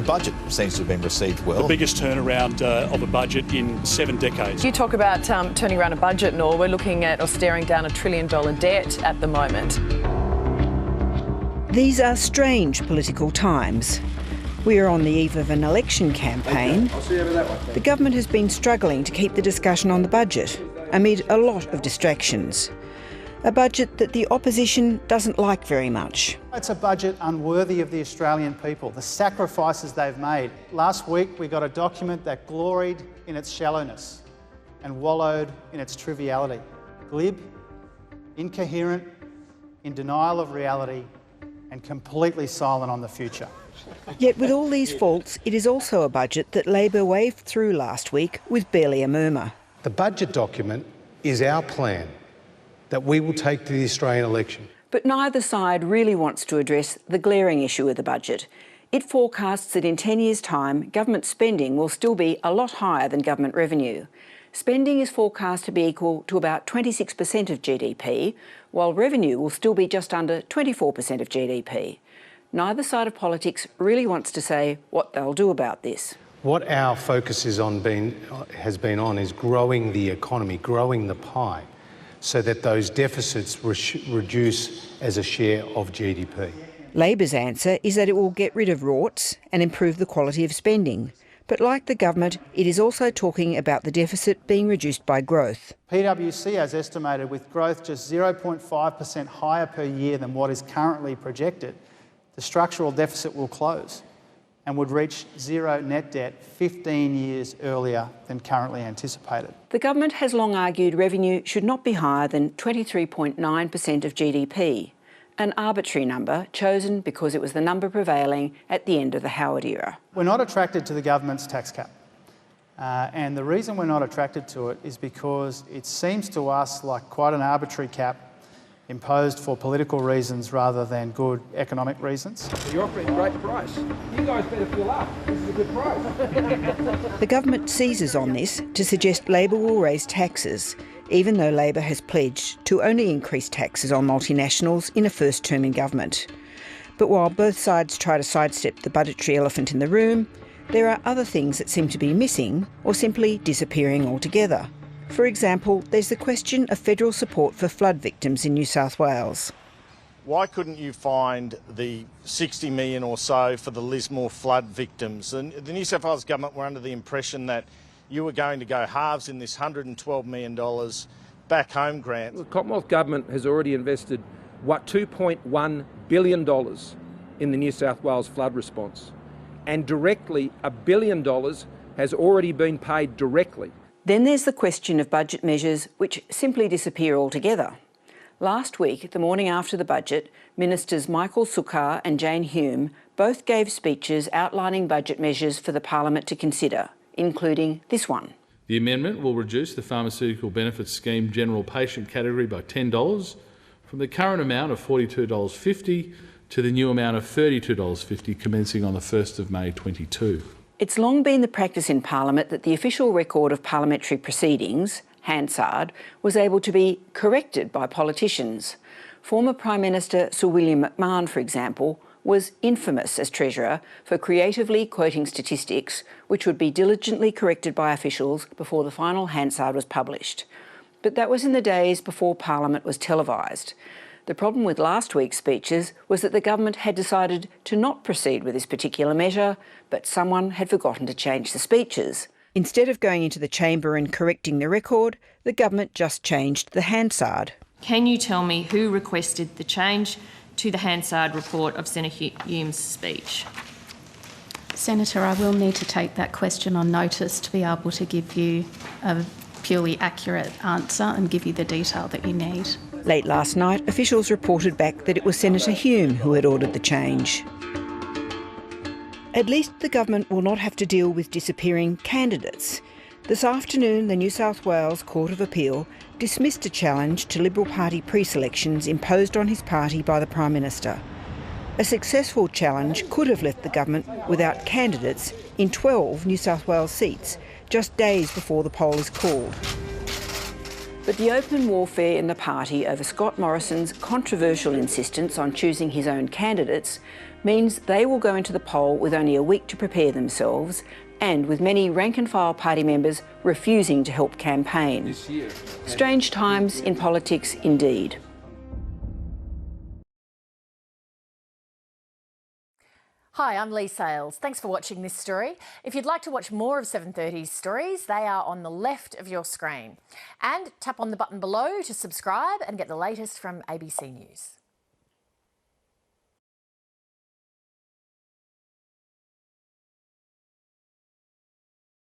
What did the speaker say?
budget seems to have been received well. The biggest turnaround of a budget in 7 decades. You talk about turning around a budget, Noor. We're looking at or staring down $1 trillion debt at the moment. These are strange political times. We are on the eve of an election campaign. Okay, I'll see you over that way. The government has been struggling to keep the discussion on the budget amid a lot of distractions. A budget that the opposition doesn't like very much. It's a budget unworthy of the Australian people, the sacrifices they've made. Last week we got a document that gloried in its shallowness and wallowed in its triviality. Glib, incoherent, in denial of reality and completely silent on the future. Yet with all these faults, it is also a budget that Labor waved through last week with barely a murmur. The budget document is our plan that we will take to the Australian election. But neither side really wants to address the glaring issue of the budget. It forecasts that in 10 years' time, government spending will still be a lot higher than government revenue. Spending is forecast to be equal to about 26% of GDP, while revenue will still be just under 24% of GDP. Neither side of politics really wants to say what they'll do about this. What our focus has been on is growing the economy, growing the pie, so that those deficits reduce as a share of GDP. Labor's answer is that it will get rid of rorts and improve the quality of spending. But like the government, it is also talking about the deficit being reduced by growth. PwC has estimated with growth just 0.5% higher per year than what is currently projected, the structural deficit will close and would reach zero net debt 15 years earlier than currently anticipated. The government has long argued revenue should not be higher than 23.9% of GDP, an arbitrary number chosen because it was the number prevailing at the end of the Howard era. We're not attracted to the government's tax cap. And the reason we're not attracted to it is because it seems to us like quite an arbitrary cap imposed for political reasons rather than good economic reasons. You're offering a great price. You guys better fill up. This is a good price. The government seizes on this to suggest Labor will raise taxes, even though Labor has pledged to only increase taxes on multinationals in a first term in government. But while both sides try to sidestep the budgetary elephant in the room, there are other things that seem to be missing or simply disappearing altogether. For example, there's the question of federal support for flood victims in New South Wales. Why couldn't you find the 60 million or so for the Lismore flood victims? And the New South Wales government were under the impression that you were going to go halves in this $112 million back home grant. The Commonwealth Government has already invested, $2.1 billion in the New South Wales flood response. And directly, $1 billion has already been paid directly. Then there's the question of budget measures which simply disappear altogether. Last week, the morning after the budget, Ministers Michael Sukkar and Jane Hume both gave speeches outlining budget measures for the Parliament to consider, including this one. The amendment will reduce the Pharmaceutical Benefits Scheme general patient category by $10 from the current amount of $42.50 to the new amount of $32.50 commencing on the 1st of May 2022. It's long been the practice in Parliament that the official record of parliamentary proceedings, Hansard, was able to be corrected by politicians. Former Prime Minister Sir William McMahon, for example, was infamous as Treasurer for creatively quoting statistics which would be diligently corrected by officials before the final Hansard was published. But that was in the days before Parliament was televised. The problem with last week's speeches was that the government had decided to not proceed with this particular measure, but someone had forgotten to change the speeches. Instead of going into the chamber and correcting the record, the government just changed the Hansard. Can you tell me who requested the change to the Hansard report of Senator Hume's speech? Senator, I will need to take that question on notice to be able to give you a purely accurate answer and give you the detail that you need. Late last night, officials reported back that it was Senator Hume who had ordered the change. At least the government will not have to deal with disappearing candidates. This afternoon, the New South Wales Court of Appeal dismissed a challenge to Liberal Party pre-selections imposed on his party by the Prime Minister. A successful challenge could have left the government without candidates in 12 New South Wales seats, just days before the poll is called. But the open warfare in the party over Scott Morrison's controversial insistence on choosing his own candidates means they will go into the poll with only a week to prepare themselves, and with many rank-and-file party members refusing to help campaign. Strange times in politics indeed. Hi, I'm Lee Sales. Thanks for watching this story. If you'd like to watch more of 730's stories, they are on the left of your screen. And tap on the button below to subscribe and get the latest from ABC News.